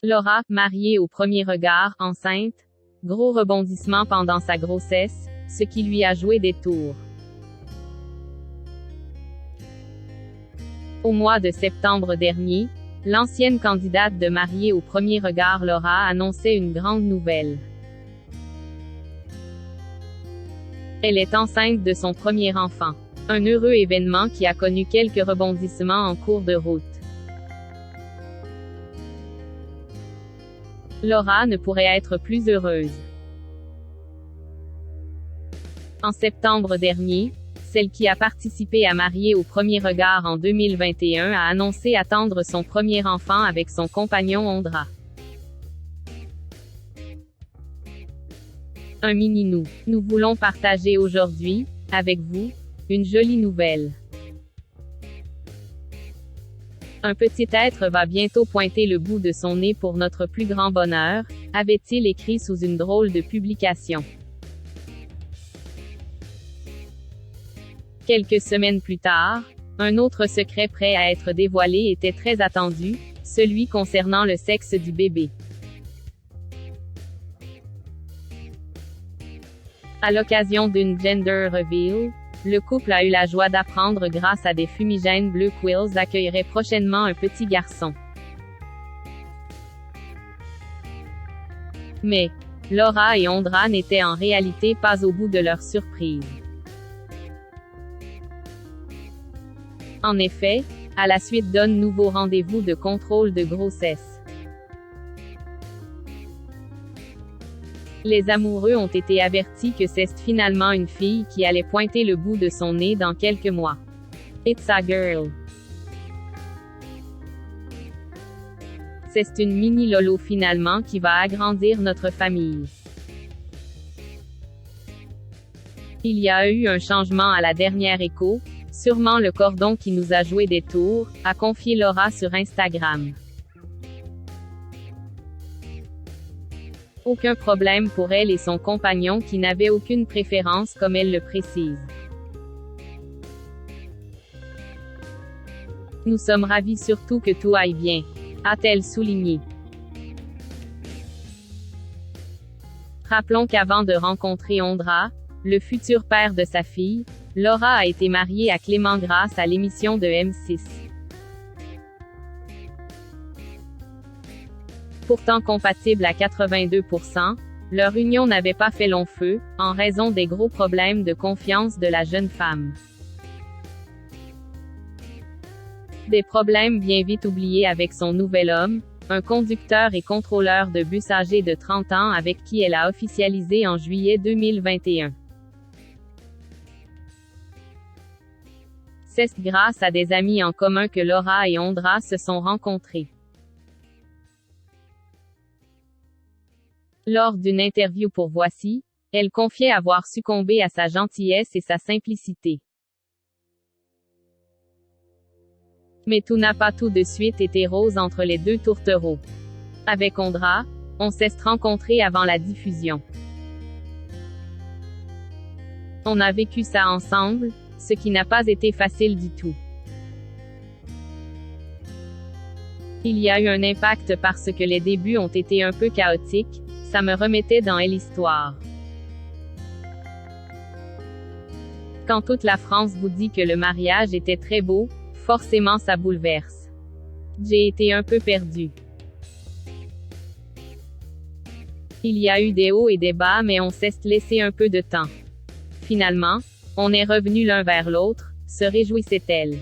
Laura, mariée au premier regard, enceinte. Gros rebondissement pendant sa grossesse, ce qui lui a joué des tours. Au mois de septembre dernier, l'ancienne candidate de mariée au premier regard Laura annonçait une grande nouvelle. Elle est enceinte de son premier enfant. Un heureux événement qui a connu quelques rebondissements en cours de route. Laura ne pourrait être plus heureuse. En septembre dernier, celle qui a participé à Mariée au premier regard en 2021 a annoncé attendre son premier enfant avec son compagnon Ondra. Un mini-nous. Nous voulons partager aujourd'hui, avec vous, une jolie nouvelle. Un petit être va bientôt pointer le bout de son nez pour notre plus grand bonheur, avait-il écrit sous une drôle de publication. Quelques semaines plus tard, un autre secret prêt à être dévoilé était très attendu, celui concernant le sexe du bébé. À l'occasion d'une gender reveal, le couple a eu la joie d'apprendre grâce à des fumigènes bleus Quills accueillerait prochainement un petit garçon. Mais, Laura et Ondra n'étaient en réalité pas au bout de leur surprise. En effet, à la suite d'un nouveau rendez-vous de contrôle de grossesse. Les amoureux ont été avertis que c'est finalement une fille qui allait pointer le bout de son nez dans quelques mois. It's a girl. C'est une mini Lolo finalement qui va agrandir notre famille. Il y a eu un changement à la dernière écho, sûrement le cordon qui nous a joué des tours, a confié Laura sur Instagram. Aucun problème pour elle et son compagnon qui n'avait aucune préférence comme elle le précise. Nous sommes ravis surtout que tout aille bien, a-t-elle souligné. Rappelons qu'avant de rencontrer Ondra, le futur père de sa fille, Laura a été mariée à Clément grâce à l'émission de M6. Pourtant compatible à 82%, leur union n'avait pas fait long feu, en raison des gros problèmes de confiance de la jeune femme. Des problèmes bien vite oubliés avec son nouvel homme, un conducteur et contrôleur de bus âgé de 30 ans avec qui elle a officialisé en juillet 2021. C'est grâce à des amis en commun que Laura et Ondra se sont rencontrés. Lors d'une interview pour Voici, elle confiait avoir succombé à sa gentillesse et sa simplicité. Mais tout n'a pas tout de suite été rose entre les deux tourtereaux. Avec Ondra, on s'est rencontrés avant la diffusion. On a vécu ça ensemble, ce qui n'a pas été facile du tout. Il y a eu un impact parce que les débuts ont été un peu chaotiques, ça me remettait dans l'histoire. Quand toute la France vous dit que le mariage était très beau, forcément ça bouleverse. J'ai été un peu perdue. Il y a eu des hauts et des bas mais on s'est laissé un peu de temps. Finalement, on est revenus l'un vers l'autre, se réjouissait-elle.